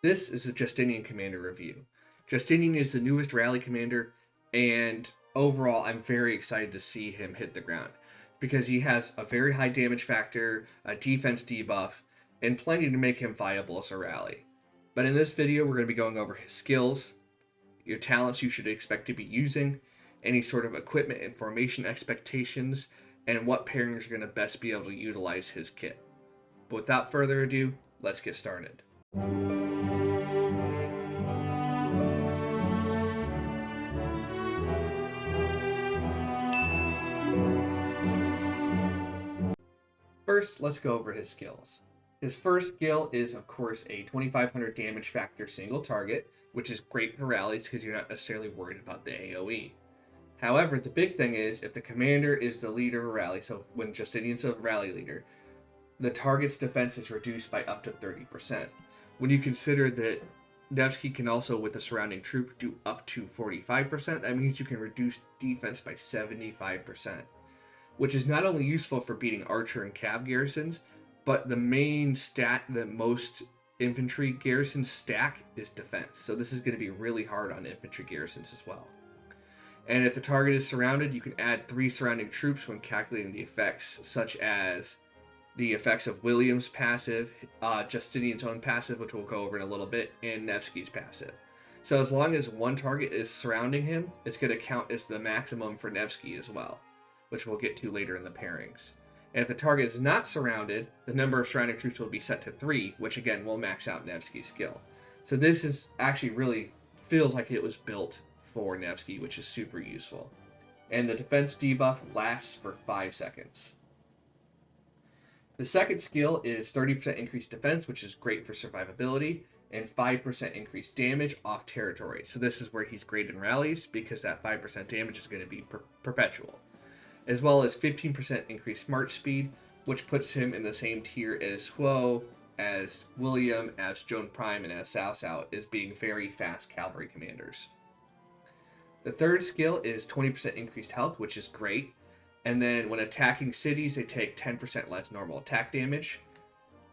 This is a Justinian commander review. Justinian is the newest rally commander, and overall I'm very excited to see him hit the ground because he has a very high damage factor, a defense debuff, and plenty to make him viable as a rally. But in this video we're going to be going over his skills, your talents you should expect to be using, any sort of equipment and formation expectations, and what pairings are going to best be able to utilize his kit. But without further ado, let's get started. First, let's go over his skills. His first skill is, of course, a 2500 damage factor single target, which is great for rallies because you're not necessarily worried about the AoE. However, the big thing is, if the commander is the leader of a rally, so when Justinian's a rally leader, the target's defense is reduced by up to 30%. When you consider that Nevsky can also, with the surrounding troop, do up to 45%, that means you can reduce defense by 75%. Which is not only useful for beating archer and cav garrisons, but the main stat that most infantry garrisons stack is defense. So this is going to be really hard on infantry garrisons as well. And if the target is surrounded, you can add 3 surrounding troops when calculating the effects, such as the effects of William's passive, Justinian's own passive, which we'll go over in a little bit, and Nevsky's passive. So as long as one target is surrounding him, it's going to count as the maximum for Nevsky as well, which we'll get to later in the pairings. And if the target is not surrounded, the number of surrounding troops will be set to 3, which again will max out Nevsky's skill. So this is actually really feels like it was built for Nevsky, which is super useful. And the defense debuff lasts for 5 seconds. The second skill is 30% increased defense, which is great for survivability, and 5% increased damage off territory. So this is where he's great in rallies because that 5% damage is going to be perpetual. As well as 15% increased march speed, which puts him in the same tier as Huo, as William, as Joan Prime, and as Cao Cao, as being very fast cavalry commanders. The third skill is 20% increased health, which is great. And then when attacking cities, they take 10% less normal attack damage.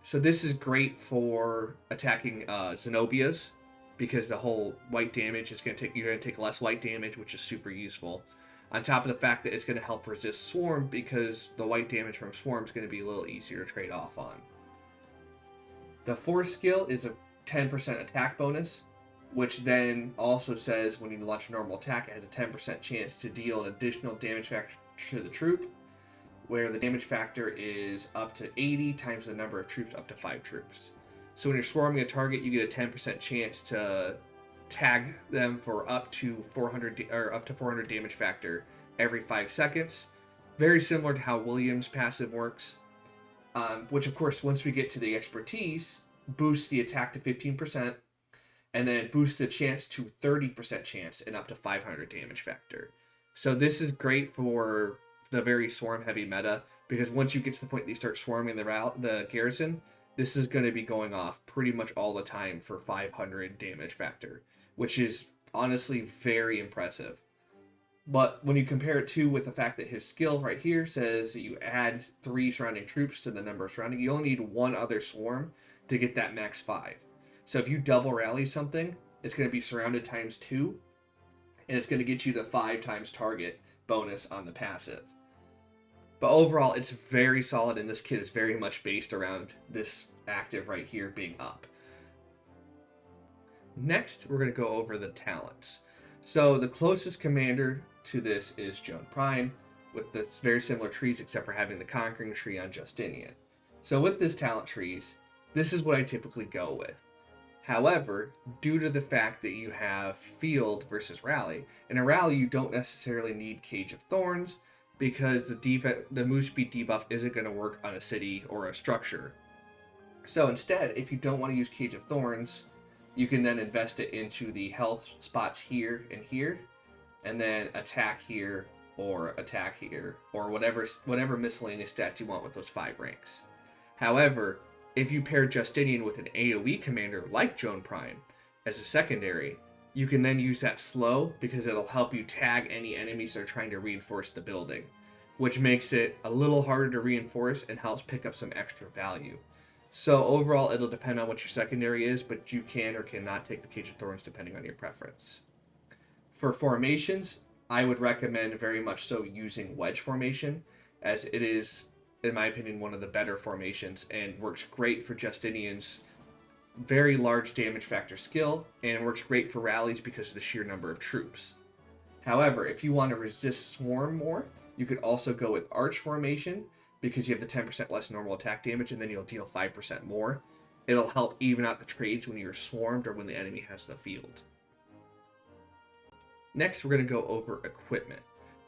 So this is great for attacking Zenobias, because the whole white damage is going to take, you're going to take less white damage, which is super useful. On top of the fact that it's going to help resist Swarm, because the white damage from Swarm is going to be a little easier to trade off on. The fourth skill is a 10% attack bonus, which then also says when you launch a normal attack, it has a 10% chance to deal an additional damage factor to the troop, where the damage factor is up to 80 times the number of troops up to 5 troops. So when you're swarming a target, you get a 10% chance to tag them for up to 400 damage factor every 5 seconds. Very similar to how William's passive works, which of course once we get to the expertise boosts the attack to 15%, and then boosts the chance to 30% chance and up to 500 damage factor. So this is great for the very swarm heavy meta, because once you get to the point that you start swarming the garrison, this is going to be going off pretty much all the time for 500 damage factor, which is honestly very impressive. But when you compare it to with the fact that his skill right here says that you add 3 surrounding troops to the number of surrounding, you only need 1 other swarm to get that max 5. So if you double rally something, it's going to be surrounded times 2, and it's going to get you the 5 times target bonus on the passive. But overall, it's very solid, and this kit is very much based around this active right here being up. Next, we're going to go over the talents. So the closest commander to this is Joan Prime, with the very similar trees except for having the Conquering tree on Justinian. So with this talent trees, this is what I typically go with. However, due to the fact that you have field versus rally, in a rally you don't necessarily need Cage of Thorns, because the move speed debuff isn't going to work on a city or a structure. So instead, if you don't want to use Cage of Thorns, you can then invest it into the health spots here and here, and then attack here, or whatever miscellaneous stats you want with those 5 ranks. However, if you pair Justinian with an AoE commander like Joan Prime as a secondary, you can then use that slow, because it'll help you tag any enemies that are trying to reinforce the building, which makes it a little harder to reinforce and helps pick up some extra value. So overall, it'll depend on what your secondary is, but you can or cannot take the Cage of Thorns depending on your preference. For formations, I would recommend very much so using wedge formation, as it is, in my opinion, one of the better formations and works great for Justinian's very large damage factor skill, and works great for rallies because of the sheer number of troops. However, if you want to resist swarm more, you could also go with arch formation, because you have the 10% less normal attack damage, and then you'll deal 5% more. It'll help even out the trades when you're swarmed or when the enemy has the field. Next, we're going to go over equipment.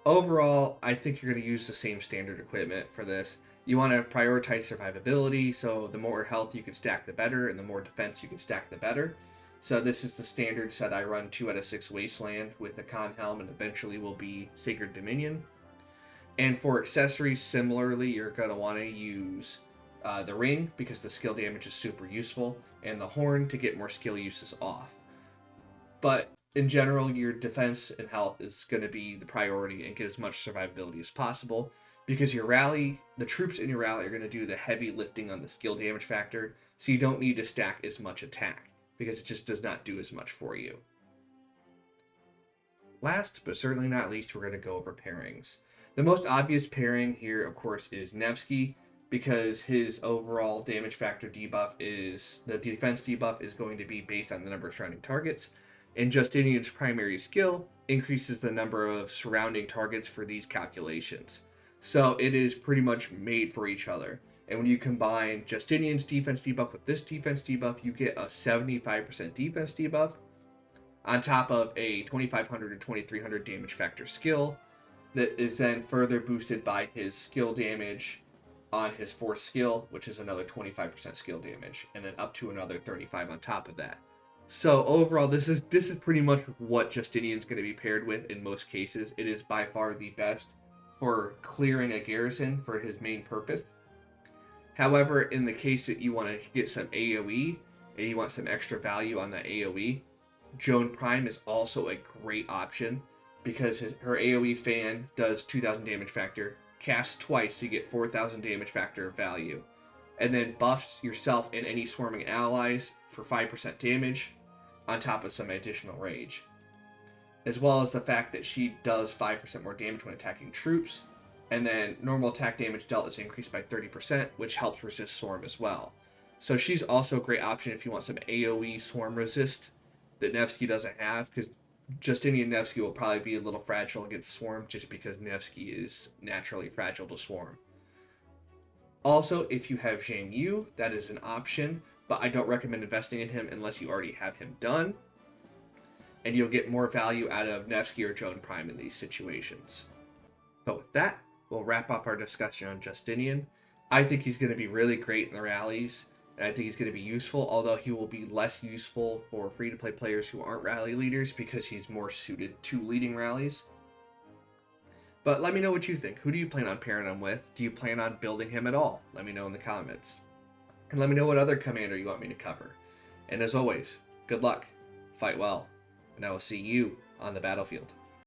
Overall, I think you're going to use the same standard equipment for this. You want to prioritize survivability, so the more health you can stack, the better, and the more defense you can stack, the better. So this is the standard set I run 2 out of 6 Wasteland with the Con Helm, and eventually will be Sacred Dominion. And for accessories, similarly, you're going to want to use the ring, because the skill damage is super useful, and the horn to get more skill uses off. But in general, your defense and health is going to be the priority, and get as much survivability as possible, because your rally, the troops in your rally are going to do the heavy lifting on the skill damage factor, so you don't need to stack as much attack, because it just does not do as much for you. Last, but certainly not least, we're going to go over pairings. The most obvious pairing here, of course, is Nevsky, because his overall damage factor debuff is, the defense debuff is going to be based on the number of surrounding targets, and Justinian's primary skill increases the number of surrounding targets for these calculations. So it is pretty much made for each other. And when you combine Justinian's defense debuff with this defense debuff, you get a 75% defense debuff on top of a 2500 and 2300 damage factor skill that is then further boosted by his skill damage on his 4th skill, which is another 25% skill damage, and then up to another 35 on top of that. So overall, this is pretty much what Justinian's going to be paired with in most cases. It is by far the best for clearing a garrison for his main purpose. However, in the case that you want to get some AoE and you want some extra value on that AoE, Joan Prime is also a great option, because her AoE fan does 2000 damage factor, casts twice to get 4000 damage factor of value, and then buffs yourself and any swarming allies for 5% damage on top of some additional rage. As well as the fact that she does 5% more damage when attacking troops, and then normal attack damage dealt is increased by 30%, which helps resist swarm as well. So she's also a great option if you want some AoE swarm resist that Nevsky doesn't have, because Justinian Nevsky will probably be a little fragile against swarm, just because Nevsky is naturally fragile to swarm. Also, if you have Zhang Yu, that is an option, but I don't recommend investing in him unless you already have him done, and you'll get more value out of Nevsky or Joan Prime in these situations. But with that, we'll wrap up our discussion on Justinian. I think he's going to be really great in the rallies, and I think he's going to be useful, although he will be less useful for free-to-play players who aren't rally leaders, because he's more suited to leading rallies. But let me know what you think. Who do you plan on pairing him with? Do you plan on building him at all? Let me know in the comments. And let me know what other commander you want me to cover. And as always, good luck, fight well, and I will see you on the battlefield.